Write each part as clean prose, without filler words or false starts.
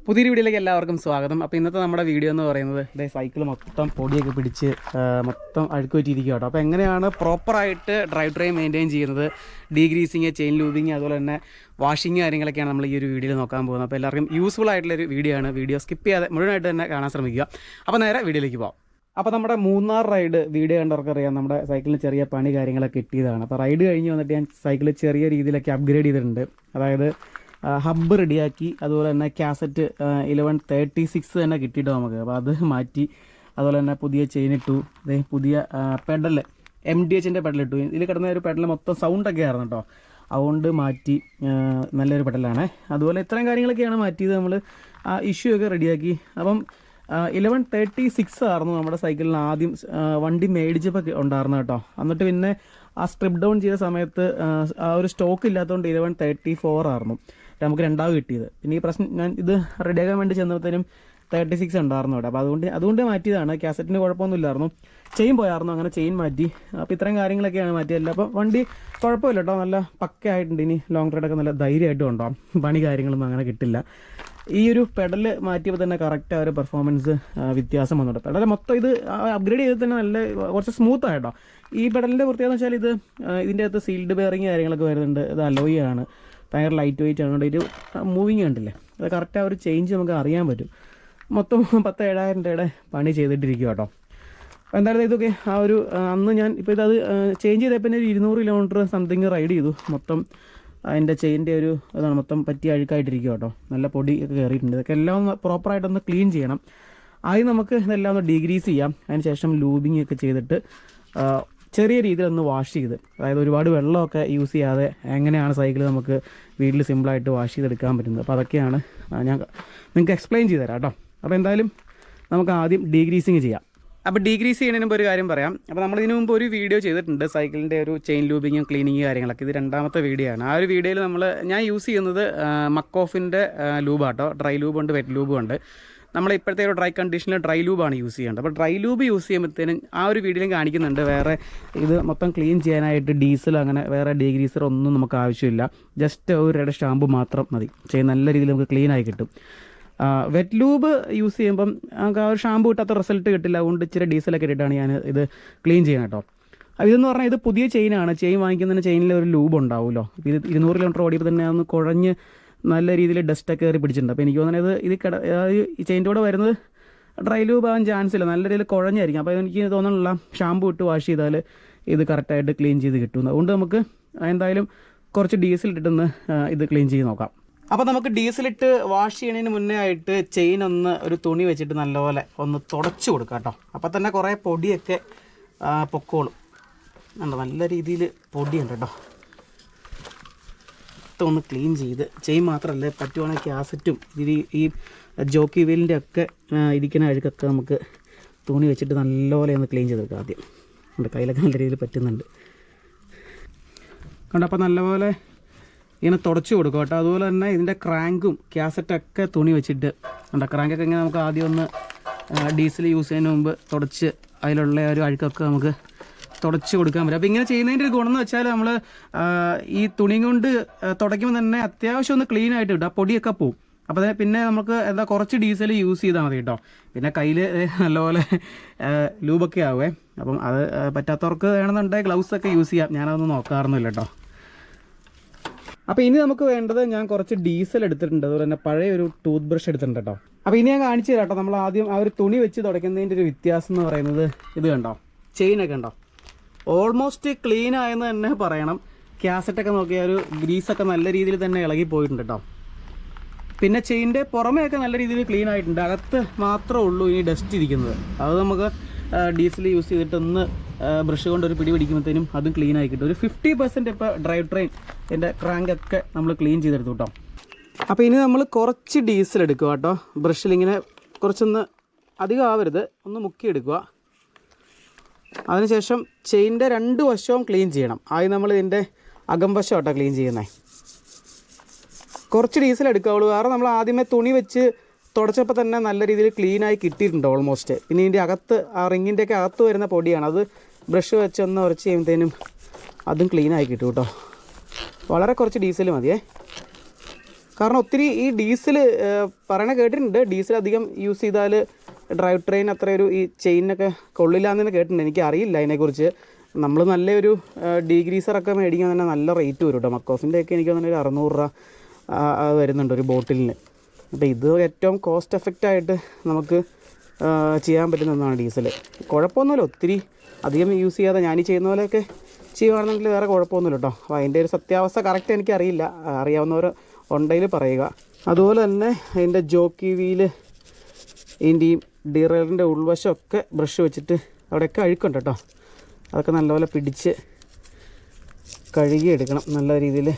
പുതിയൊരു വീഡിയോയിലേക്ക് എല്ലാവർക്കും സ്വാഗതം. അപ്പോൾ ഇന്നത്തെ നമ്മുടെ വീഡിയോ എന്ന് പറയുന്നത് ഇതേ സൈക്കിൾ മൊത്തം പൊടിയൊക്കെ പിടിച്ച് മൊത്തം അഴുക്ക് പറ്റിയിരിക്കുക കേട്ടോ. അപ്പോൾ എങ്ങനെയാണ് പ്രോപ്പറായിട്ട് ഡ്രൈവ് ട്രെയിൻ മെയിൻറ്റെയിൻ ചെയ്യുന്നത്, ഡീഗ്രീസിങ്, ചെയിൻ ലൂബിങ്, അതുപോലെ തന്നെ വാഷിങ് കാര്യങ്ങളൊക്കെയാണ് നമ്മൾ ഈ ഒരു വീഡിയോയിൽ നോക്കാൻ പോകുന്നത്. അപ്പോൾ എല്ലാവർക്കും യൂസ്ഫുൾ ആയിട്ടുള്ളൊരു വീഡിയോ ആണ്. വീഡിയോ സ്കിപ്പ് ചെയ്യാതെ മുഴുവനായിട്ട് തന്നെ കാണാൻ ശ്രമിക്കുക. അപ്പോൾ നേരെ വീഡിയോയിലേക്ക് പോകാം. അപ്പോൾ നമ്മുടെ മൂന്നാർ റൈഡ് വീഡിയോ കണ്ടവർക്കറിയാം, നമ്മുടെ സൈക്കിളിന് ചെറിയ പണി കാര്യങ്ങളൊക്കെ കിട്ടിയതാണ്. അപ്പോൾ റൈഡ് കഴിഞ്ഞ് വന്നിട്ട് ഞാൻ സൈക്കിൾ ചെറിയ രീതിയിലൊക്കെ അപ്ഗ്രേഡ് ചെയ്തിട്ടുണ്ട്. അതായത് ഹബ്ബ് റെഡിയാക്കി, അതുപോലെ തന്നെ കാസറ്റ് 1136 തന്നെ കിട്ടിയിട്ടോ നമുക്ക്. അപ്പോൾ അത് മാറ്റി, അതുപോലെ തന്നെ പുതിയ ചെയിൻ ഇട്ടു, അതേ പുതിയ പെഡൽ MDHൻ്റെ പെഡലിട്ടു. ഇതിൽ കിടന്ന ഒരു പെഡൽ മൊത്തം സൗണ്ടൊക്കെ ആയിരുന്നു കേട്ടോ, അതുകൊണ്ട് മാറ്റി നല്ലൊരു പെഡലാണ്. അതുപോലെ ഇത്രയും കാര്യങ്ങളൊക്കെയാണ് മാറ്റിയത്. നമ്മൾ ആ ഇഷ്യൂ ഒക്കെ റെഡിയാക്കി. അപ്പം 1136 ആയിരുന്നു നമ്മുടെ സൈക്കിളിന് ആദ്യം വണ്ടി മേടിച്ചപ്പോൾ ഉണ്ടായിരുന്നു കേട്ടോ. എന്നിട്ട് പിന്നെ ആ സ്ട്രിപ്പ് ഡൗൺ ചെയ്ത സമയത്ത് ആ ഒരു സ്റ്റോക്ക് ഇല്ലാത്തതുകൊണ്ട് 1134 ആയിരുന്നു നമുക്ക് രണ്ടാമത് കിട്ടിയത്. പിന്നെ ഈ പ്രശ്നം ഞാൻ ഇത് റെഡിയാക്കാൻ വേണ്ടി ചെന്നപ്പോഴത്തേനും 36 ഉണ്ടായിരുന്നു അവിടെ. അപ്പോൾ അതുകൊണ്ട് മാറ്റിയതാണ്. കാസറ്റിന് കുഴപ്പമൊന്നുമില്ലായിരുന്നു, ചെയിൻ പോയായിരുന്നു, അങ്ങനെ ചെയിൻ മാറ്റി. അപ്പോൾ ഇത്രയും കാര്യങ്ങളൊക്കെയാണ് മാറ്റിയല്ല. അപ്പോൾ വണ്ടി കുഴപ്പമില്ല കേട്ടോ, നല്ല പക്കയായിട്ടുണ്ട്. ഇനി ലോങ് റൈഡൊക്കെ നല്ല ധൈര്യമായിട്ട് കൊണ്ടുപോകാം, പണി കാര്യങ്ങളൊന്നും അങ്ങനെ കിട്ടില്ല. ഈ ഒരു പെഡൽ മാറ്റിയപ്പോൾ തന്നെ കറക്റ്റ് ആ ഒരു പെർഫോമൻസ് വ്യത്യാസം വന്നിട്ട് പെഡൽ മൊത്തം ഇത് അപ്ഗ്രേഡ് ചെയ്ത് തന്നെ നല്ല കുറച്ച് സ്മൂത്ത് ആയിട്ടോ. ഈ പെഡലിൻ്റെ പ്രത്യേകത എന്ന് വെച്ചാൽ ഇതിൻ്റെ അകത്ത് സീൽഡ് ബെയറിങ് കാര്യങ്ങളൊക്കെ വരുന്നുണ്ട്. ഇത് അലോയ് ആണ്, ഭയങ്കര ലൈറ്റ് വെയിറ്റ് ആണ്. ഒരു മൂവിങ് കണ്ടില്ലേ, അത് കറക്റ്റ് ആ ഒരു ചേഞ്ച് നമുക്ക് അറിയാൻ പറ്റും. മൊത്തം 10,000-7,000 രൂപയുടെ പണി ചെയ്തിട്ടിരിക്കുക കേട്ടോ. അപ്പോൾ എന്തായാലും ഇതൊക്കെ ആ ഒരു അന്ന് ഞാൻ ഇപ്പോൾ ഇതത് ചേഞ്ച് ചെയ്തപ്പോൾ പിന്നെ ഒരു 200 കിലോമീറ്റർ സംതിങ് റൈഡ് ചെയ്തു. മൊത്തം അതിൻ്റെ ചെയിൻ്റെ ഒരു ഇതാണ് മൊത്തം പറ്റി അഴുക്കായിട്ടിരിക്കുക കേട്ടോ. നല്ല പൊടി ഒക്കെ കയറിയിട്ടുണ്ട്. ഇതൊക്കെ എല്ലാം ഒന്ന് പ്രോപ്പറായിട്ടൊന്ന് ക്ലീൻ ചെയ്യണം. ആദ്യം നമുക്ക് ഇതെല്ലാം ഒന്ന് ഡീഗ്രീസ് ചെയ്യാം. അതിന് ശേഷം ലൂബിങ് ഒക്കെ ചെയ്തിട്ട് ചെറിയ രീതിയിലൊന്ന് വാഷ് ചെയ്ത്, അതായത് ഒരുപാട് വെള്ളമൊക്കെ യൂസ് ചെയ്യാതെ എങ്ങനെയാണ് സൈക്കിൾ നമുക്ക് വീട്ടിൽ സിമ്പിളായിട്ട് വാഷ് ചെയ്തെടുക്കാൻ പറ്റുന്നത്. അപ്പോൾ അതൊക്കെയാണ് ഞാൻ നിങ്ങൾക്ക് എക്സ്പ്ലെയിൻ ചെയ്ത് തരാം കേട്ടോ. അപ്പോൾ എന്തായാലും നമുക്ക് ആദ്യം ഡീഗ്രീസിങ് ചെയ്യാം. അപ്പോൾ ഡീഗ്രീസ് ചെയ്യുന്നതിന് മുമ്പ് ഒരു കാര്യം പറയാം. അപ്പോൾ നമ്മളിതിന് മുമ്പ് ഒരു വീഡിയോ ചെയ്തിട്ടുണ്ട്, സൈക്കിളിൻ്റെ ഒരു ചെയിൻ ലൂബിങ്ങും ക്ലീനിങ് കാര്യങ്ങളൊക്കെ. ഇത് രണ്ടാമത്തെ വീഡിയോ ആണ്. ആ ഒരു വീഡിയോയിൽ ഞാൻ യൂസ് ചെയ്യുന്നത് മക്കോഫിൻ്റെ ലൂബാട്ടോ. ഡ്രൈ ലൂബുണ്ട്, വെറ്റ് ലൂബും ഉണ്ട്. നമ്മൾ ഇപ്പോഴത്തെ ഒരു ഡ്രൈ കണ്ടീഷനിൽ ഡ്രൈ ലൂബാണ് യൂസ് ചെയ്യേണ്ടത്. അപ്പോൾ ഡ്രൈ ലൂബ് യൂസ് ചെയ്യുമ്പോഴത്തേനും ആ ഒരു വീഡിയോയിലും കാണിക്കുന്നുണ്ട്, വേറെ ഇത് മൊത്തം ക്ലീൻ ചെയ്യാനായിട്ട് ഡീസൽ അങ്ങനെ വേറെ ഡീഗ്രീസർ ഒന്നും നമുക്ക് ആവശ്യമില്ല. ജസ്റ്റ് ഒരു ഷാമ്പു മാത്രം മതി, നല്ല രീതിയിൽ നമുക്ക് ക്ലീൻ ആയി കിട്ടും. വെറ്റ് ലൂബ് യൂസ് ചെയ്യുമ്പം നമുക്ക് ആ ഒരു ഷാമ്പു കിട്ടാത്ത റിസൾട്ട് കിട്ടില്ല. അതുകൊണ്ട് ഇച്ചിരി ഡീസലൊക്കെ ഇട്ടിട്ടാണ് ഞാൻ ഇത് ക്ലീൻ ചെയ്യുന്നത് കേട്ടോ. ഇതെന്ന് പറഞ്ഞാൽ ഇത് പുതിയ ചെയിനാണ്. ചെയിൻ വാങ്ങിക്കുന്നതിന് ചെയിനിൽ ഒരു ലൂബ് ഉണ്ടാവുമല്ലോ. ഇത് 200 കിലോമീറ്റർ ഓടിയപ്പോൾ തന്നെ ഒന്ന് കുഴഞ്ഞ് നല്ല രീതിയിൽ ഡസ്റ്റൊക്കെ കയറി പിടിച്ചിട്ടുണ്ട്. അപ്പോൾ എനിക്ക് തോന്നുന്നത് ഇത് ഈ ചെയിൻ്റെ കൂടെ വരുന്നത് ഡ്രൈ ലൂബ് ആവാൻ ചാൻസ് ഇല്ല, നല്ല രീതിയിൽ കുഴഞ്ഞായിരിക്കും. അപ്പോൾ എനിക്ക് തോന്നുന്നില്ല ഷാമ്പു ഇട്ട് വാഷ് ചെയ്താൽ ഇത് കറക്റ്റായിട്ട് ക്ലീൻ ചെയ്ത് കിട്ടും. അതുകൊണ്ട് നമുക്ക് എന്തായാലും കുറച്ച് ഡീസൽ ഇട്ടിട്ടൊന്ന് ഇത് ക്ലീൻ ചെയ്ത് നോക്കാം. അപ്പോൾ നമുക്ക് ഡീസലിട്ട് വാഷ് ചെയ്യുന്നതിന് മുന്നേ ആയിട്ട് ചെയിൻ ഒരു തുണി വെച്ചിട്ട് നല്ലപോലെ ഒന്ന് തുടച്ച് കൊടുക്കാം കേട്ടോ. അപ്പോൾ തന്നെ കുറേ പൊടിയൊക്കെ പൊക്കോളും. നല്ല രീതിയിൽ പൊടിയുണ്ട് കേട്ടോ. ഒന്ന് ക്ലീൻ ചെയ്ത്, ചെയിൻ മാത്രമല്ല പറ്റുവാണെങ്കിൽ കാസറ്റും ഈ ജോക്കി വീലിൻ്റെ ഒക്കെ ഇരിക്കുന്ന അഴുക്കൊക്കെ നമുക്ക് തുണി വെച്ചിട്ട് നല്ലപോലെ ഒന്ന് ക്ലീൻ ചെയ്തെടുക്കാം ആദ്യം. ഉണ്ട്, കയ്യിലൊക്കെ നല്ല രീതിയിൽ പറ്റുന്നുണ്ട് കണ്ടോ. അപ്പോൾ നല്ലപോലെ ഇങ്ങനെ തുടച്ച് കൊടുക്കും കേട്ടോ. അതുപോലെ തന്നെ ഇതിൻ്റെ ക്രാങ്കും കാസറ്റൊക്കെ തുണി വെച്ചിട്ട് ഉണ്ട്. ക്രാങ്കൊക്കെ ഇങ്ങനെ നമുക്ക് ആദ്യം ഒന്ന് ഡീസൽ യൂസ് ചെയ്യുന്നതിന് മുമ്പ് തുടച്ച് അതിലുള്ള ഒരു അഴുക്കൊക്കെ നമുക്ക് തുടച്ച് കൊടുക്കാൻ പറ്റും. അപ്പോൾ ഇങ്ങനെ ചെയ്യുന്നതിൻ്റെ ഒരു ഗുണം എന്ന് വെച്ചാൽ നമ്മൾ ഈ തുണി കൊണ്ട് തുടയ്ക്കുമ്പോൾ തന്നെ അത്യാവശ്യം ഒന്ന് ക്ലീൻ ആയിട്ട് കിട്ടും, ആ പൊടിയൊക്കെ പോവും. അപ്പോൾ പിന്നെ നമുക്ക് കുറച്ച് ഡീസൽ യൂസ് ചെയ്താൽ മതി കേട്ടോ. പിന്നെ കയ്യിൽ നല്ലപോലെ ലൂബൊക്കെ ആവുമേ. അപ്പം അത് പറ്റാത്തവർക്ക് വേണമെന്നുണ്ടെങ്കിൽ ഗ്ലൗസൊക്കെ യൂസ് ചെയ്യാം. ഞാനതൊന്നും നോക്കാറൊന്നുമില്ല കേട്ടോ. അപ്പോൾ ഇനി നമുക്ക് വേണ്ടത്, ഞാൻ കുറച്ച് ഡീസൽ എടുത്തിട്ടുണ്ട്, അതുപോലെ തന്നെ പഴയ ഒരു ടൂത്ത് ബ്രഷ് എടുത്തിട്ടുണ്ട് കേട്ടോ. അപ്പോൾ ഇനി ഞാൻ കാണിച്ചു തരാം കേട്ടോ. നമ്മൾ ആദ്യം ആ ഒരു തുണി വെച്ച് തുടയ്ക്കുന്നതിൻ്റെ ഒരു വ്യത്യാസം എന്ന് പറയുന്നത് ഇത് കണ്ടോ, ചെയിനൊക്കെ ഉണ്ടോ ഓൾമോസ്റ്റ് ക്ലീൻ ആയെന്ന് തന്നെ പറയണം. കാസറ്റൊക്കെ നോക്കിയാൽ ഒരു ഗ്രീസൊക്കെ നല്ല രീതിയിൽ തന്നെ ഇളകി പോയിട്ടുണ്ട് കേട്ടോ. പിന്നെ ചെയിൻ്റെ പുറമെയൊക്കെ നല്ല രീതിയിൽ ക്ലീൻ ആയിട്ടുണ്ട്, അകത്ത് മാത്രമേ ഉള്ളൂ ഇനി ഡസ്റ്റ് ഇരിക്കുന്നത്. അത് നമുക്ക് ഡീസൽ യൂസ് ചെയ്തിട്ടൊന്ന് ബ്രഷ് കൊണ്ട് ഒരു പിടി പിടിക്കുമ്പോഴത്തേനും അതും ക്ലീൻ ആയി കിട്ടും. ഒരു 50% ഇപ്പോൾ ഡ്രൈവ് ട്രെയിൻ എൻ്റെ ക്രാങ്കൊക്കെ നമ്മൾ ക്ലീൻ ചെയ്തെടുത്തു കേട്ടോ. അപ്പോൾ ഇനി നമ്മൾ കുറച്ച് ഡീസൽ എടുക്കുക കേട്ടോ. ബ്രഷിലിങ്ങനെ കുറച്ചൊന്ന് അധികം ആവരുത്, ഒന്ന് മുക്കിയെടുക്കുക. അതിനുശേഷം ചെയിൻ്റെ 2 വശവും ക്ലീൻ ചെയ്യണം. ആദ്യം നമ്മൾ ഇതിൻ്റെ അകംവശം കേട്ടോ ക്ലീൻ ചെയ്യുന്നത്. കുറച്ച് ഡീസൽ എടുക്കാവുള്ളൂ, കാരണം നമ്മൾ ആദ്യമേ തുണി വെച്ച് തുടച്ചപ്പോൾ തന്നെ നല്ല രീതിയിൽ ക്ലീനായി കിട്ടിയിട്ടുണ്ട് ഓൾമോസ്റ്റ്. പിന്നെ ഇതിൻ്റെ അകത്ത് ആ റിങ്ങിൻ്റെയൊക്കെ അകത്ത് വരുന്ന പൊടിയാണ്, അത് ബ്രഷ് വെച്ചൊന്ന് ഉരച്ച് ചെയ്യുമ്പോഴത്തേനും അതും ക്ലീനായി കിട്ടും കേട്ടോ. വളരെ കുറച്ച് ഡീസൽ മതിയേ. കാരണം ഒത്തിരി ഈ ഡീസൽ പറയണ കേട്ടിട്ടുണ്ട്, ഡീസൽ അധികം യൂസ് ചെയ്താൽ ഡ്രൈവ് ട്രെയിൻ അത്ര ഒരു ഈ ചെയിനൊക്കെ കൊള്ളില്ല എന്ന് കേട്ടിട്ടുണ്ട്. എനിക്ക് അറിയില്ല അതിനെക്കുറിച്ച്. നമ്മൾ നല്ലൊരു ഡീഗ്രീസറൊക്കെ മേടിക്കാൻ തന്നെ നല്ല റേറ്റ് വരും കേട്ടോ. മക്കോസിൻ്റെ ഒക്കെ എനിക്ക് തന്നെ ഒരു 600 രൂപ വരുന്നുണ്ട് ഒരു ബോട്ടിലിന്. അപ്പോൾ ഇത് ഏറ്റവും കോസ്റ്റ് എഫക്റ്റായിട്ട് നമുക്ക് ചെയ്യാൻ പറ്റുന്ന ഒന്നാണ് ഡീസൽ. കുഴപ്പമൊന്നുമില്ല, ഒത്തിരി അധികം യൂസ് ചെയ്യാതെ ഞാൻ ഈ ചെയ്യുന്ന പോലെയൊക്കെ ചെയ്യുകയാണെന്നുണ്ടെങ്കിൽ വേറെ കുഴപ്പമൊന്നുമില്ല കേട്ടോ. അപ്പോൾ അതിൻ്റെ ഒരു സത്യാവസ്ഥ കറക്റ്റ് എനിക്കറിയില്ല, അറിയാവുന്നവർ ഉണ്ടെങ്കിൽ പറയുക. അതുപോലെ തന്നെ അതിൻ്റെ ജോക്കി വീല്, ഇതിൻ്റെയും ഡിറേലിൻ്റെ ഉൾവശമൊക്കെ ബ്രഷ് വെച്ചിട്ട് അവിടെയൊക്കെ അഴുക്കുണ്ട് കേട്ടോ. അതൊക്കെ നല്ലപോലെ പിടിച്ച് കഴുകി എടുക്കണം, നല്ല രീതിയിൽ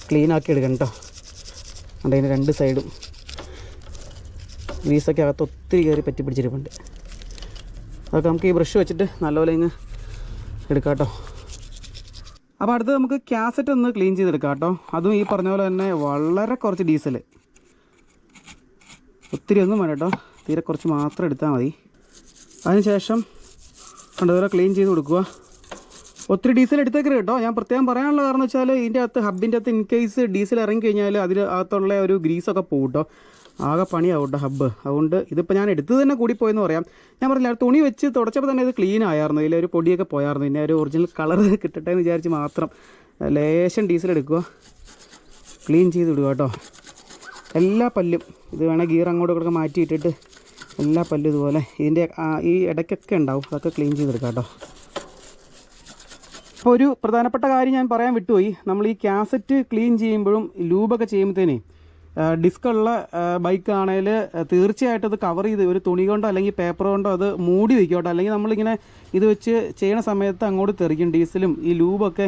ക്ലീനാക്കി എടുക്കണം കേട്ടോ. അതിൻ്റെ 2 സൈഡും ഗ്രീസൊക്കെ അകത്ത് ഒത്തിരി കയറി പറ്റി പിടിച്ചിരിപ്പുണ്ട്. അതൊക്കെ നമുക്ക് ഈ ബ്രഷ് വെച്ചിട്ട് നല്ലപോലെ ഇങ്ങ് എടുക്കാം കേട്ടോ. അപ്പോൾ അടുത്ത് നമുക്ക് കാസറ്റ് ഒന്ന് ക്ലീൻ ചെയ്തെടുക്കാം കേട്ടോ. അതും ഈ പറഞ്ഞ പോലെ തന്നെ വളരെ കുറച്ച് ഡീസൽ, ഒത്തിരി ഒന്നും വേണം കേട്ടോ, തീരെ കുറച്ച് മാത്രം എടുത്താൽ മതി. അതിനുശേഷം കണ്ടതുപോലെ ക്ലീൻ ചെയ്ത് കൊടുക്കുക. ഒത്തിരി ഡീസൽ എടുത്തേക്കരുത് കേട്ടോ. ഞാൻ പ്രത്യേകം പറയാനുള്ള കാരണം വെച്ചാൽ ഇതിൻ്റെ അകത്ത് ഹബിൻ്റെ അകത്ത് ഇൻ കേസ് ഡീസൽ ഇറങ്ങിക്കഴിഞ്ഞാൽ അതിൽ അകത്തുള്ള ഒരു ഗ്രീസൊക്കെ പോകും കേട്ടോ, ആകെ പണിയാവും കേട്ടോ ഹബ്ബ്. അതുകൊണ്ട് ഇതിപ്പോൾ ഞാൻ എടുത്തത് തന്നെ കൂടിപ്പോയെന്ന് പറയാം. ഞാൻ പറഞ്ഞില്ല, തുണി വെച്ച് തുടച്ചപ്പോൾ തന്നെ ഇത് ക്ലീൻ ആയിരുന്നു, ഇതിലൊരു പൊടിയൊക്കെ പോയായിരുന്നു. പിന്നെ ഒരു ഒറിജിനൽ കളർ കിട്ടട്ടെ എന്ന് വിചാരിച്ച് മാത്രം ലേശം ഡീസൽ എടുക്കുക, ക്ലീൻ ചെയ്ത് വിടുക കേട്ടോ. എല്ലാ പല്ലും ഇത് വേണേൽ ഗിയർ അങ്ങോട്ടൊക്കെ മാറ്റിയിട്ടിട്ട് എല്ലാ പല്ലും ഇതുപോലെ ഇതിൻ്റെ ഈ ഇടയ്ക്കൊക്കെ ഉണ്ടാവും, അതൊക്കെ ക്ലീൻ ചെയ്തെടുക്കാം കേട്ടോ. അപ്പോൾ ഒരു പ്രധാനപ്പെട്ട കാര്യം ഞാൻ പറയാൻ വിട്ടുപോയി. നമ്മൾ ഈ കാസറ്റ് ക്ലീൻ ചെയ്യുമ്പോഴും ലൂബൊക്കെ ചെയ്യുമ്പോഴത്തേനേ ഡിസ്കുള്ള ബൈക്കാണെങ്കിൽ തീർച്ചയായിട്ടും അത് കവർ ചെയ്ത് ഒരു തുണി കൊണ്ടോ അല്ലെങ്കിൽ പേപ്പർ കൊണ്ടോ അത് മൂടി വയ്ക്കും കേട്ടോ. അല്ലെങ്കിൽ നമ്മളിങ്ങനെ ഇത് വെച്ച് ചെയ്യണ സമയത്ത് അങ്ങോട്ട് തെറിക്കും, ഡീസലും ഈ ലൂബൊക്കെ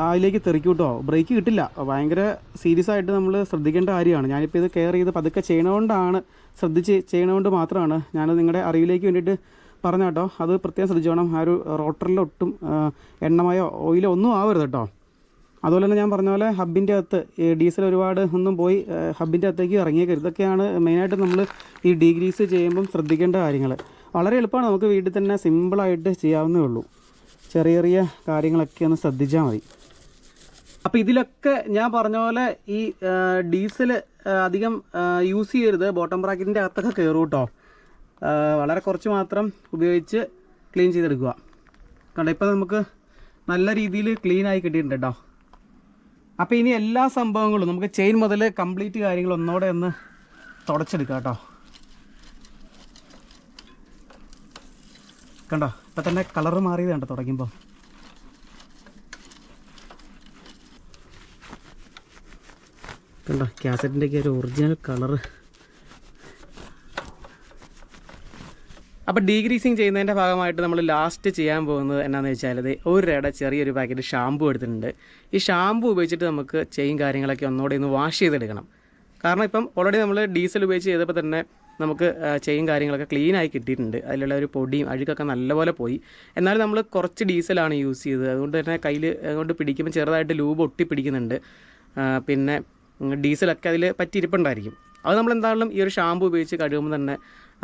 അതിലേക്ക് തെറിക്കും കേട്ടോ. ബ്രേക്ക് കിട്ടില്ല. ഭയങ്കര സീരിയസ് ആയിട്ട് നമ്മൾ ശ്രദ്ധിക്കേണ്ട കാര്യമാണ്. ഞാനിപ്പോൾ ഇത് കെയർ ചെയ്ത് പതുക്കെ ചെയ്യണതുകൊണ്ടാണ്, ശ്രദ്ധിച്ച് ചെയ്യണതുകൊണ്ട് മാത്രമാണ് ഞാനത് നിങ്ങളുടെ അറിവിലേക്ക് വേണ്ടിയിട്ട് പറഞ്ഞ കേട്ടോ. അത് പ്രത്യേകം ശ്രദ്ധിച്ചോണം. ആ ഒരു റോട്ടറിലൊട്ടും എണ്ണമയോ ഓയിലോ ഒന്നും ആവരുത് കേട്ടോ. അതുപോലെ തന്നെ ഞാൻ പറഞ്ഞ പോലെ ഹബിൻ്റെ അകത്ത് ഡീസൽ ഒരുപാട് ഒന്നും പോയി ഹബിൻ്റെ അകത്തേക്ക് ഇറങ്ങിയേക്കരുത്. ഇതൊക്കെയാണ് മെയിനായിട്ട് നമ്മൾ ഈ ഡീഗ്രീസ് ചെയ്യുമ്പം ശ്രദ്ധിക്കേണ്ട കാര്യങ്ങൾ. വളരെ എളുപ്പമാണ്, നമുക്ക് വീട്ടിൽ തന്നെ സിമ്പിളായിട്ട് ചെയ്യാവുന്നേ ഉള്ളൂ. ചെറിയ ചെറിയ കാര്യങ്ങളൊക്കെ ഒന്ന് ശ്രദ്ധിച്ചാൽ മതി. അപ്പോൾ ഇതിലൊക്കെ ഞാൻ പറഞ്ഞ പോലെ ഈ ഡീസൽ അധികം യൂസ് ചെയ്യരുത്. ബോട്ടം ബ്രാക്കറ്റിൻ്റെ അകത്തൊക്കെ കയറും കേട്ടോ. വളരെ കുറച്ച് മാത്രം ഉപയോഗിച്ച് ക്ലീൻ ചെയ്തെടുക്കുക. കണ്ടോ, ഇപ്പോൾ നമുക്ക് നല്ല രീതിയിൽ ക്ലീനായി കിട്ടിയിട്ടുണ്ട് കേട്ടോ. അപ്പോൾ ഇനി എല്ലാ സംഭവങ്ങളും നമുക്ക് ചെയിൻ മുതൽ കംപ്ലീറ്റ് കാര്യങ്ങൾ ഒന്നോടെ ഒന്ന് തുടച്ചെടുക്കാം കേട്ടോ. കണ്ടോ, ഇപ്പം തന്നെ കളറ് മാറിയത് കണ്ടോ തുടങ്ങുമ്പോൾ. കണ്ടോ കാസറ്റിൻ്റെയൊക്കെ ഒരു ഒറിജിനൽ കളറ്. അപ്പോൾ ഡീഗ്രീസിങ് ചെയ്യുന്നതിൻ്റെ ഭാഗമായിട്ട് നമ്മൾ ലാസ്റ്റ് ചെയ്യാൻ പോകുന്നത് എന്നാന്ന് വെച്ചാൽ ഇത് ഒരിട ചെറിയൊരു പാക്കറ്റ് ഷാമ്പു എടുത്തിട്ടുണ്ട്. ഈ ഷാമ്പു ഉപയോഗിച്ചിട്ട് നമുക്ക് ചെയിൻ കാര്യങ്ങളൊക്കെ ഒന്നുകൂടെ ഒന്ന് വാഷ് ചെയ്തെടുക്കണം. കാരണം ഇപ്പം ഓൾറെഡി നമ്മൾ ഡീസൽ ഉപയോഗിച്ച് ചെയ്തപ്പോൾ തന്നെ നമുക്ക് ചെയിൻ കാര്യങ്ങളൊക്കെ ക്ലീനായി കിട്ടിയിട്ടുണ്ട്. അതിലുള്ള ഒരു പൊടിയും അഴുക്കൊക്കെ നല്ലപോലെ പോയി. എന്നാലും നമ്മൾ കുറച്ച് ഡീസലാണ് യൂസ് ചെയ്തത്, അതുകൊണ്ട് തന്നെ കയ്യിൽ കൊണ്ട് പിടിക്കുമ്പോൾ ചെറുതായിട്ട് ലൂബ് ഒട്ടി പിടിക്കുന്നുണ്ട്. പിന്നെ ഡീസലൊക്കെ അതിൽ പറ്റിയിരിപ്പുണ്ടായിരിക്കും. അത് നമ്മൾ എന്തായാലും ഈ ഒരു ഷാമ്പു ഉപയോഗിച്ച് കഴുകുമ്പോൾ തന്നെ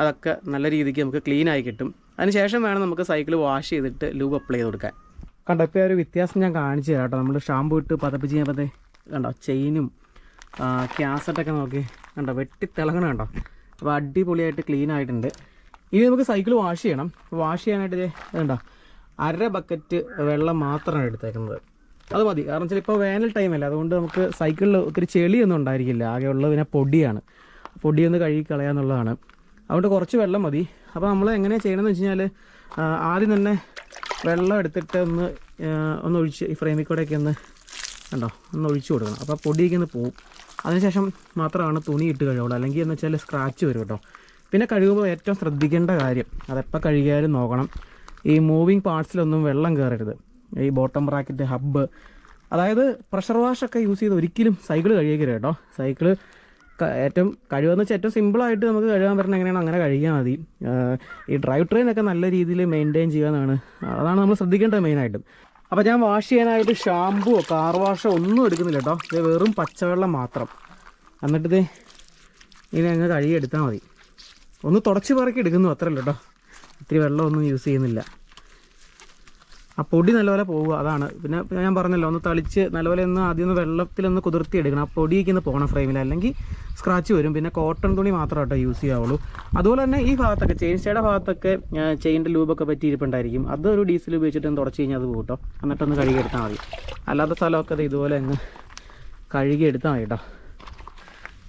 അതൊക്കെ നല്ല രീതിക്ക് നമുക്ക് ക്ലീനായി കിട്ടും. അതിനുശേഷം വേണം നമുക്ക് സൈക്കിൾ വാഷ് ചെയ്തിട്ട് ലൂബ് അപ്ലൈ ചെയ്ത് കൊടുക്കാൻ. കണ്ടോ, ഇപ്പോൾ ഒരു വ്യത്യാസം ഞാൻ കാണിച്ചു തരാം കേട്ടോ. നമ്മൾ ഷാമ്പു ഇട്ട് പതപ്പിച്ച് ചെയ്യുമ്പോഴത്തേ കണ്ടോ ചെയിനും ക്യാസറ്റൊക്കെ നോക്കി കണ്ടോ വെട്ടി തിളങ്ങണം കണ്ടോ. അപ്പോൾ അടിപൊളിയായിട്ട് ക്ലീൻ ആയിട്ടുണ്ട്. ഇനി നമുക്ക് സൈക്കിൾ വാഷ് ചെയ്യണം. വാഷ് ചെയ്യാനായിട്ട് ഇത് കണ്ടോ 1/2 ബക്കറ്റ് വെള്ളം മാത്രമാണ് എടുത്തേക്കുന്നത്. അത് മതി. കാരണം വെച്ചാൽ ഇപ്പോൾ വേനൽ ടൈമല്ല, അതുകൊണ്ട് നമുക്ക് സൈക്കിളിൽ ഒത്തിരി ചെളിയൊന്നും ഉണ്ടായിരിക്കില്ല. ആകെ ഉള്ളത് പിന്നെ പൊടിയാണ്. പൊടിയൊന്ന് കഴുകി കളയാന്നുള്ളതാണ്. അതുകൊണ്ട് കുറച്ച് വെള്ളം മതി. അപ്പോൾ നമ്മൾ എങ്ങനെ ചെയ്യണമെന്ന് വെച്ച് കഴിഞ്ഞാൽ ആദ്യം തന്നെ വെള്ളം എടുത്തിട്ട് ഒന്ന് ഒഴിച്ച് ഈ ഫ്രെയിമിൽ കൂടെയൊക്കെ ഒന്ന് ഒഴിച്ചു കൊടുക്കണം. അപ്പോൾ പൊടിയൊക്കെ ഒന്ന് പോവും. അതിനുശേഷം മാത്രമാണ് തുണി ഇട്ട് കഴുകുള്ളൂ, അല്ലെങ്കിൽ എന്ന് വെച്ചാൽ സ്ക്രാച്ച് വരും കേട്ടോ. പിന്നെ കഴുകുമ്പോൾ ഏറ്റവും ശ്രദ്ധിക്കേണ്ട കാര്യം, അതെപ്പോൾ കഴുകിയാലും നോക്കണം, ഈ മൂവിങ് പാർട്സിലൊന്നും വെള്ളം കയറരുത്. ഈ ബോട്ടം ബ്രാക്കറ്റ്, ഹബ്ബ്, അതായത് പ്രഷർ വാഷൊക്കെ യൂസ് ചെയ്ത് ഒരിക്കലും സൈക്കിൾ കഴുകിക്കരുത് കേട്ടോ. സൈക്കിൾ ഏറ്റവും കഴിവെന്ന് വെച്ചാൽ ഏറ്റവും സിമ്പിളായിട്ട് നമുക്ക് കഴുകാൻ പറ്റുന്ന എങ്ങനെയാണോ അങ്ങനെ കഴുകിയാൽ മതി. ഈ ഡ്രൈവ് ട്രെയിനൊക്കെ നല്ല രീതിയിൽ മെയിൻറ്റെയിൻ ചെയ്യാനാണ്, അതാണ് നമ്മൾ ശ്രദ്ധിക്കേണ്ടത് മെയിനായിട്ടും. അപ്പോൾ ഞാൻ വാഷ് ചെയ്യാനായിട്ട് ഷാമ്പുവോ കാർ വാഷോ ഒന്നും എടുക്കുന്നില്ല കേട്ടോ. ഇത് വെറും പച്ചവെള്ളം മാത്രം. എന്നിട്ടിത് ഇനി അങ്ങ് കഴുകിയെടുത്താൽ മതി. ഒന്ന് തുടച്ച് പറക്കി എടുക്കുന്നു, അത്രയല്ല കേട്ടോ. ഇത്തിരി വെള്ളമൊന്നും യൂസ് ചെയ്യുന്നില്ല. ആ പൊടി നല്ലപോലെ പോവുക, അതാണ്. പിന്നെ ഞാൻ പറഞ്ഞല്ലോ, ഒന്ന് തളിച്ച് നല്ലപോലെ ഒന്ന് ആദ്യം ഒന്ന് വെള്ളത്തിലൊന്ന് കുതിർത്തി എടുക്കണം, ആ പൊടിയൊക്കെ ഒന്ന് പോകണം ഫ്രെയിമിൽ, അല്ലെങ്കിൽ സ്ക്രാച്ച് വരും. പിന്നെ കോട്ടൺ തുണി മാത്രമായിട്ടോ യൂസ് ചെയ്യാവുള്ളൂ. അതുപോലെ തന്നെ ഈ ഭാഗത്തൊക്കെ ചെയിൻ സ്റ്റേയുടെ ഭാഗത്തൊക്കെ ചെയിൻ്റെ ലൂബൊക്കെ പറ്റിയിരിപ്പുണ്ടായിരിക്കും, അതൊരു ഡീസൽ ഉപയോഗിച്ചിട്ട് തുടച്ച് കഴിഞ്ഞാൽ അത് പോകട്ടോ, എന്നിട്ടൊന്ന് കഴുകിയെടുത്താൽ മതി. അല്ലാത്ത സ്ഥലമൊക്കെ ഇതുപോലെ അങ്ങ് കഴുകിയെടുത്താൽ മതി കേട്ടോ.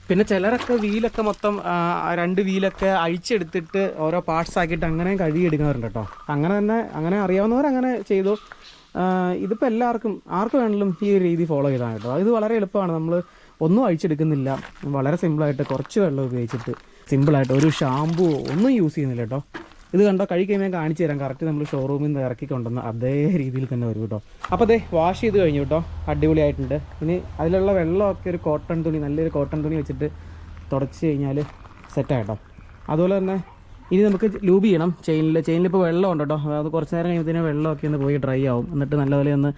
പിന്നെ ചിലരൊക്കെ വീലൊക്കെ മൊത്തം 2 വീലൊക്കെ അഴിച്ചെടുത്തിട്ട് ഓരോ പാർട്സ് ആക്കിയിട്ട് അങ്ങനെ കഴുകിയെടുക്കാറുണ്ട് കേട്ടോ. അങ്ങനെ തന്നെ, അങ്ങനെ അറിയാവുന്നവരങ്ങനെ ചെയ്തു. ഇതിപ്പോൾ ആർക്ക് വേണമെങ്കിലും ഈ ഒരു രീതി ഫോളോ ചെയ്താൽ കേട്ടോ. ഇത് വളരെ എളുപ്പമാണ്, നമ്മൾ ഒന്നും അഴിച്ചെടുക്കുന്നില്ല, വളരെ സിമ്പിളായിട്ട് കുറച്ച് വെള്ളം ഉപയോഗിച്ചിട്ട് സിമ്പിളായിട്ട് ഒരു ഷാമ്പൂ ഒന്നും യൂസ് ചെയ്യുന്നില്ല കേട്ടോ. ഇത് കണ്ടോ, കഴിക്കുമ്പോൾ ഞാൻ കാണിച്ചു തരാം. കറക്റ്റ് നമ്മൾ ഷോറൂമിൽ നിന്ന് ഇറക്കി കൊണ്ടുവന്ന് അതേ രീതിയിൽ തന്നെ വരും കേട്ടോ. അപ്പോൾ അതേ വാഷ് ചെയ്ത് കഴിഞ്ഞു കേട്ടോ, അടിപൊളിയായിട്ടുണ്ട്. ഇനി അതിലുള്ള വെള്ളമൊക്കെ ഒരു കോട്ടൺ തുണി, നല്ലൊരു കോട്ടൺ തുണി വെച്ചിട്ട് തുടച്ച് കഴിഞ്ഞാൽ സെറ്റായിട്ടോ. അതുപോലെ തന്നെ ഇനി നമുക്ക് ലൂബ് ചെയ്യണം. ചെയിനിലിപ്പോൾ വെള്ളം ഉണ്ട് കേട്ടോ, അത് കുറച്ച് നേരം കഴിയുമ്പോഴത്തേനും വെള്ളമൊക്കെ ഒന്ന് പോയി ഡ്രൈ ആവും. എന്നിട്ട് നല്ലപോലെ ഒന്ന്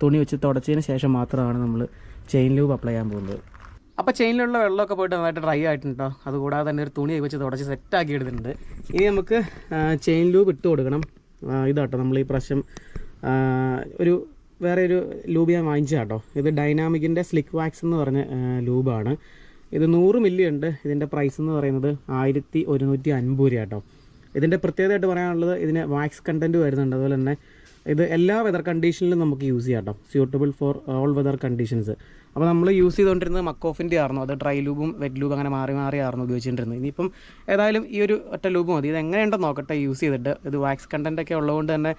തുണി വെച്ച് തുടച്ചതിന് ശേഷം മാത്രമാണ് നമ്മൾ ചെയിൻ ലൂബ് അപ്ലൈ ചെയ്യാൻ പോകുന്നത്. അപ്പോൾ ചെയിനിലുള്ള വെള്ളമൊക്കെ പോയിട്ട് നന്നായിട്ട് ഡ്രൈ ആയിട്ടുണ്ടോ. അതുകൂടാതെ തന്നെ ഒരു തുണി വെച്ച് തുടച്ച് സെറ്റാക്കി എടുത്തിട്ടുണ്ട്. ഇനി നമുക്ക് ചെയിൻ ലൂബ് ഇട്ട് കൊടുക്കണം. ഇതാട്ടോ, നമ്മൾ ഈ പ്രാവശ്യം വേറെ ഒരു ലൂബ് ഞാൻ വാങ്ങിച്ച കേട്ടോ. ഇത് ഡൈനാമിക്കിൻ്റെ സ്ലിക്ക് വാക്സ് എന്ന് പറഞ്ഞ ലൂബാണ്. ഇത് 100 മില്ലി ഉണ്ട്. ഇതിൻ്റെ പ്രൈസ് എന്ന് പറയുന്നത് 1150 രൂപ കേട്ടോ. ഇതിൻ്റെ പ്രത്യേകതയായിട്ട് പറയാനുള്ളത്, ഇതിന് വാക്സ് കണ്ടൻറ്റ് വരുന്നുണ്ട്. അതുപോലെ തന്നെ ഇത് എല്ലാ വെതർ കണ്ടീഷനിലും നമുക്ക് യൂസ് ചെയ്യാം കേട്ടോ, suitable for all weather conditions. അപ്പോൾ നമ്മൾ യൂസ് ചെയ്തുകൊണ്ടിരുന്നത് മക്കോഫിൻ്റെ ആയിരുന്നു, അത് ഡ്രൈ ലൂബും വെറ്റ് ലൂബും അങ്ങനെ മാറി ആയിരുന്നു ഉപയോഗിച്ചിട്ടുണ്ടായിരുന്നത്. ഇനിയിപ്പം ഏതായാലും ഈ ഒരു ഒറ്റ ലൂബ് മതി. ഇത് എങ്ങനെയുണ്ടോ നോക്കട്ടെ യൂസ് ചെയ്തിട്ട്. ഇത് വാക്സ് കണ്ടൻറ്റൊക്കെ ഉള്ളതുകൊണ്ട് തന്നെ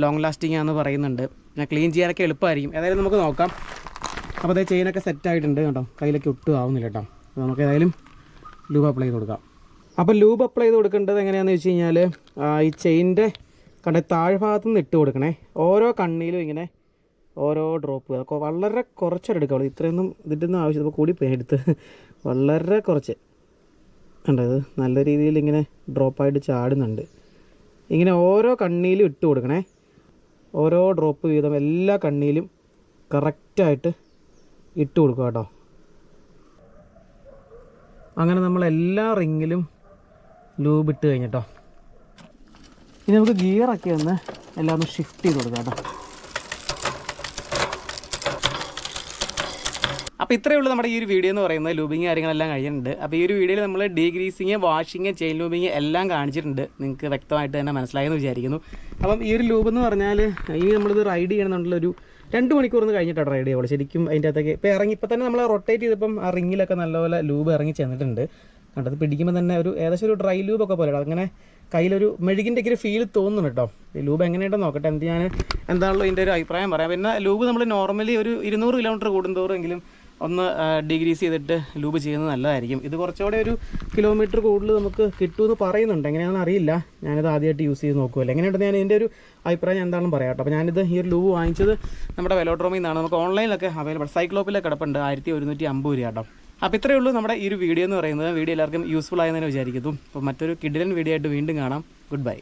ലോങ് ലാസ്റ്റിംഗ് ആണെന്ന് പറയുന്നുണ്ട്. പിന്നെ ക്ലീൻ ചെയ്യാനൊക്കെ എളുപ്പമായിരിക്കും. ഏതായാലും നമുക്ക് നോക്കാം. അപ്പോൾ അതേ ചെയിനൊക്കെ സെറ്റായിട്ടുണ്ട് കേട്ടോ, കയ്യിലൊക്കെ ഒട്ടും ആവുന്നില്ല കേട്ടോ. അപ്പോൾ നമുക്ക് ഏതായാലും ലൂബ് അപ്ലൈ ചെയ്ത് കൊടുക്കാം. അപ്പോൾ ലൂബ് അപ്ലൈ ചെയ്ത് കൊടുക്കേണ്ടത് എങ്ങനെയാണെന്ന് വെച്ച് കഴിഞ്ഞാൽ, ഈ ചെയിൻ്റെ താഴ്ഭാഗത്തു നിന്ന് ഇട്ട് കൊടുക്കണേ. ഓരോ കണ്ണിയിലും ഇങ്ങനെ ഓരോ ഡ്രോപ്പ്, അതൊക്കെ വളരെ കുറച്ചെടുക്കാവുള്ളൂ. ഇത്രയൊന്നും ഇതിൻ്റെ ആവശ്യം ഇപ്പോൾ കൂടി എടുത്ത് വളരെ കുറച്ച് കണ്ടത് നല്ല രീതിയിൽ ഇങ്ങനെ ഡ്രോപ്പായിട്ട് ചാടുന്നുണ്ട്. ഇങ്ങനെ ഓരോ കണ്ണിയിലും ഇട്ട് കൊടുക്കണേ, ഓരോ ഡ്രോപ്പ് വീതം എല്ലാ കണ്ണിയിലും കറക്റ്റായിട്ട് ഇട്ട് കൊടുക്കുക കേട്ടോ. അങ്ങനെ നമ്മൾ എല്ലാ റിങ്ങിലും ലൂബ് ഇട്ട് കഴിഞ്ഞിട്ടോ. ഇനി നമുക്ക് ഗിയറൊക്കെ ഒന്ന് എല്ലാം ഒന്ന് ഷിഫ്റ്റ് ചെയ്ത് കൊടുക്കാം കേട്ടോ. അപ്പോൾ ഇത്രയേ ഉള്ളൂ നമ്മുടെ ഈ ഒരു വീഡിയോ എന്ന് പറയുന്നത്. ലൂബിങ് കാര്യങ്ങളെല്ലാം കഴിഞ്ഞിട്ടുണ്ട്. അപ്പോൾ ഈ ഒരു വീഡിയോയിൽ നമ്മൾ ഡീഗ്രീസിങ്, വാഷിങ്, ചെയിൻ ലൂബിങ് എല്ലാം കാണിച്ചിട്ടുണ്ട്. നിങ്ങൾക്ക് വ്യക്തമായിട്ട് തന്നെ മനസ്സിലായെന്ന് വിചാരിക്കുന്നു. അപ്പം ഈ ഒരു ലൂബ് എന്ന് പറഞ്ഞാൽ, ഇനി നമ്മളിത് റൈഡ് ചെയ്യണമെന്നുള്ള ഒരു 2 മണിക്കൂറിന് കഴിഞ്ഞിട്ടാണ് റൈഡ് ചെയ്യുള്ളൂ. ശരിക്കും അതിൻ്റെ അകത്തേക്ക് ഇപ്പോൾ തന്നെ നമ്മൾ റൊട്ടേറ്റ് ചെയ്തപ്പം ആ റിങ്ങിലൊക്കെ നല്ലപോലെ ലൂബ് ഇറങ്ങി ചെന്നിട്ടുണ്ട്. കണ്ടത് പിടിക്കുമ്പോൾ തന്നെ ഏകദേശം ഒരു ഡ്രൈ ലൂബൊക്കെ പോലെ അങ്ങനെ കയ്യിലൊരു മെഴുകിൻ്റെ ഒക്കെ ഒരു ഫീൽ തോന്നുന്നു കേട്ടോ. ഈ ലൂബ് എങ്ങനെയുണ്ടെന്ന് നോക്കട്ടെ, ഞാൻ എന്താണല്ലോ ഇതിൻ്റെ ഒരു അഭിപ്രായം പറയാം. പിന്നെ ലൂബ് നമ്മൾ നോർമലി ഒരു 200 കിലോമീറ്റർ കൂടുന്തോറുമെങ്കിലും ഒന്ന് ഡിഗ്രീസ് ചെയ്തിട്ട് ലൂബ് ചെയ്യുന്നത് നല്ലതായിരിക്കും. ഇത് കുറച്ചുകൂടെ ഒരു കിലോമീറ്റർ കൂടുതൽ നമുക്ക് കിട്ടുമെന്ന് പറയുന്നുണ്ട്, എങ്ങനെയാണെന്ന് അറിയില്ല. ഞാനിത് ആദ്യമായിട്ട് യൂസ് ചെയ്ത് നോക്കുമല്ലോ, എങ്ങനെയുണ്ടെന്ന് ഞാൻ ഇതിൻ്റെ ഒരു അഭിപ്രായം എന്താണെന്ന് പറയാം കേട്ടോ. അപ്പോൾ ഞാനിത് ഈ ഒരു ലൂബ് വാങ്ങിച്ചത് നമ്മുടെ വെലോഡ്രോമിൽ നിന്നാണ്. നമുക്ക് ഓൺലൈനിലൊക്കെ അവൈലബിൾ, സൈക്ലോപ്പിലൊക്കെ കിടപ്പുണ്ട്, 1150 രൂപ കേട്ടോ. അപ്പോൾ ഇത്രയേ ഉള്ളൂ നമ്മുടെ ഈ ഒരു വീഡിയോ എന്ന് പറയുന്നത്. വീഡിയോ എല്ലാവർക്കും യൂസ്ഫുൾ ആയെന്ന് വിചാരിക്കുന്നു. അപ്പോൾ മറ്റൊരു കിഡിലൻ വീഡിയോ ആയിട്ട് വീണ്ടും കാണാം. Good bye.